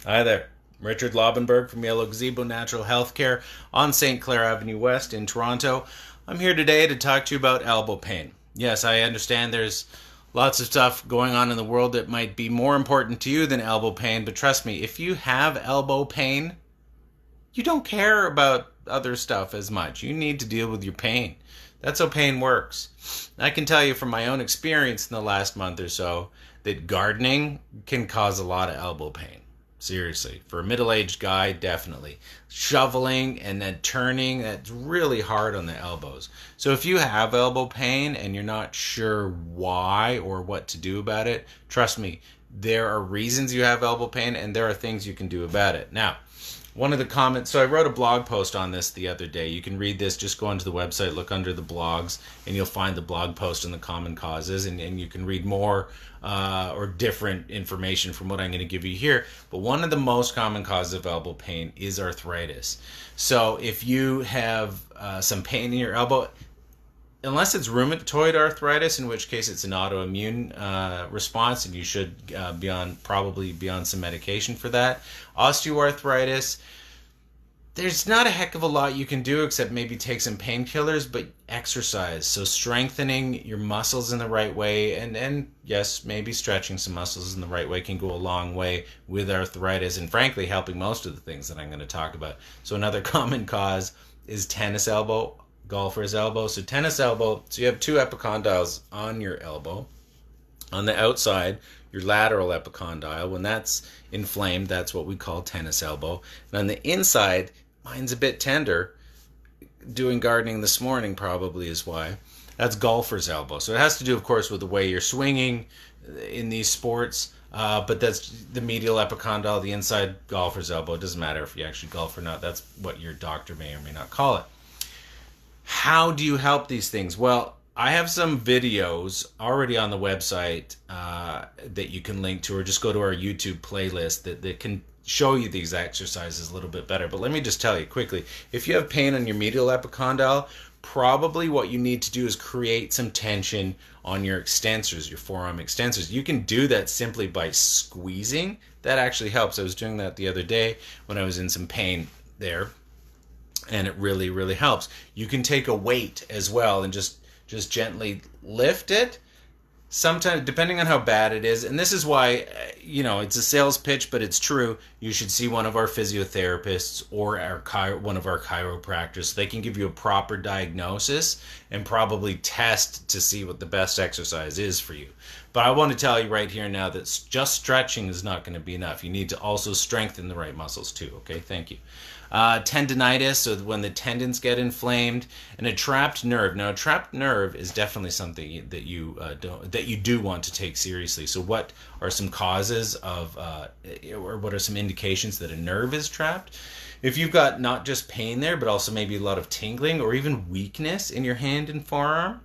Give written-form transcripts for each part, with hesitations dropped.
Hi there. Richard Laubenberg from Yellow Gazebo Natural Healthcare on St. Clair Avenue West in Toronto. I'm here today to talk to you about elbow pain. Yes, I understand there's lots of stuff going on in the world that might be more important to you than elbow pain, but trust me, if you have elbow pain, you don't care about other stuff as much. You need to deal with your pain. That's how pain works. I can tell you from my own experience in the last month or so that gardening can cause a lot of elbow pain. Seriously. For a middle aged guy, definitely. Shoveling and then turning, that's really hard on the elbows. So if you have elbow pain and you're not sure why or what to do about it, trust me, there are reasons you have elbow pain and there are things you can do about it. Now, one of the comments, so I wrote a blog post on this the other day. You can read this, just go onto the website, look under the blogs, and you'll find the blog post on the common causes, and you can read more or different information from what I'm going to give you here. But one of the most common causes of elbow pain is arthritis. So if you have some pain in your elbow, unless it's rheumatoid arthritis, in which case it's an autoimmune response, and you should probably be on some medication for that. Osteoarthritis, there's not a heck of a lot you can do except maybe take some painkillers, but exercise. So strengthening your muscles in the right way, and yes, maybe stretching some muscles in the right way can go a long way with arthritis, and frankly, helping most of the things that I'm going to talk about. So another common cause is tennis elbow, golfer's elbow. So tennis elbow, so you have two epicondyles on your elbow. On the outside, your lateral epicondyle, when that's inflamed, that's what we call tennis elbow. And on the inside, mine's a bit tender. Doing gardening this morning probably is why. That's golfer's elbow. So it has to do, of course, with the way you're swinging in these sports. But that's the medial epicondyle, the inside golfer's elbow. It doesn't matter if you actually golf or not. That's what your doctor may or may not call it. How do you help these things? Well, I have some videos already on the website that you can link to, or just go to our YouTube playlist that can show you these exercises a little bit better. But let me just tell you quickly, if you have pain on your medial epicondyle, probably what you need to do is create some tension on your extensors, your forearm extensors. You can do that simply by squeezing. That actually helps. I was doing that the other day when I was in some pain there, and it really, really helps. You can take a weight as well and just gently lift it. Sometimes, depending on how bad it is, and this is why, it's a sales pitch, but it's true, you should see one of our physiotherapists or one of our chiropractors. They can give you a proper diagnosis and probably test to see what the best exercise is for you. But I want to tell you right here now that just stretching is not going to be enough. You need to also strengthen the right muscles too, okay? Thank you. Tendinitis, so when the tendons get inflamed, and a trapped nerve. Now, a trapped nerve is definitely something that you do want to take seriously. So, what are some causes of, or what are some indications that a nerve is trapped? If you've got not just pain there, but also maybe a lot of tingling or even weakness in your hand and forearm,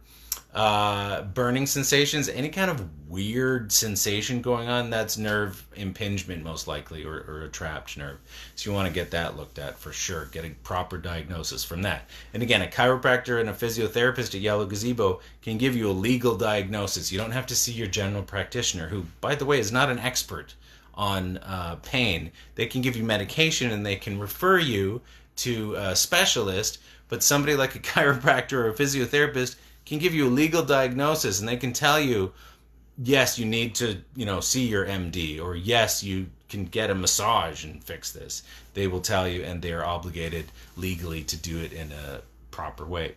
burning sensations, any kind of weird sensation going on, that's nerve impingement most likely, or a trapped nerve. So you want to get that looked at for sure, get a proper diagnosis from that. And again, a chiropractor and a physiotherapist at Yellow Gazebo can give you a legal diagnosis. You don't have to see your general practitioner, who, by the way, is not an expert on pain. They can give you medication and they can refer you to a specialist, but somebody like a chiropractor or a physiotherapist can give you a legal diagnosis, and they can tell you, yes, you need to, see your MD, or yes, you can get a massage and fix this. They will tell you, and they are obligated legally to do it in a proper way.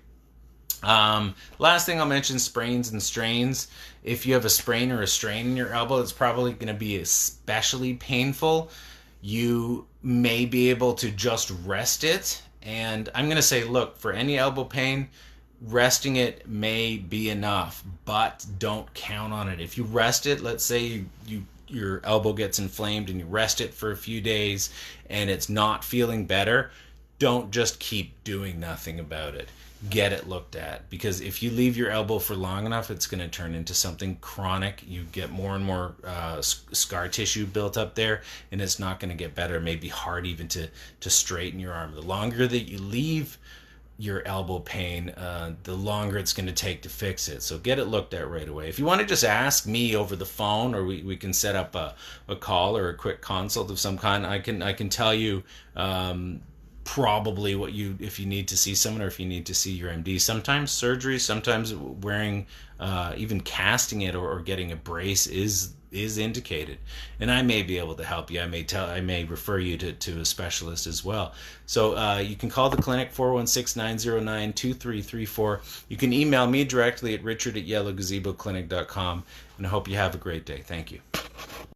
Last thing I'll mention, sprains and strains. If you have a sprain or a strain in your elbow, it's probably going to be especially painful. You may be able to just rest it, and I'm going to say, look, for any elbow pain, resting it may be enough, but don't count on it. If you rest it, let's say your elbow gets inflamed and you rest it for a few days and it's not feeling better, don't just keep doing nothing about it. Get it looked at, because if you leave your elbow for long enough, it's going to turn into something chronic. You get more and more scar tissue built up there, and it's not going to get better. It may be hard even to straighten your arm. The longer that you leave your elbow pain, the longer it's going to take to fix it. So get it looked at right away. If you want to just ask me over the phone, or we can set up a call or a quick consult of some kind, I can tell you probably what you, if you need to see someone or if you need to see your MD. Sometimes surgery, sometimes wearing, even casting it or getting a brace is indicated, and I may be able to help you. I may refer you to a specialist as well. So you can call the clinic 416-909-2334. You can email me directly at richard@yellowgazeboclinic.com, and I hope you have a great day. Thank you.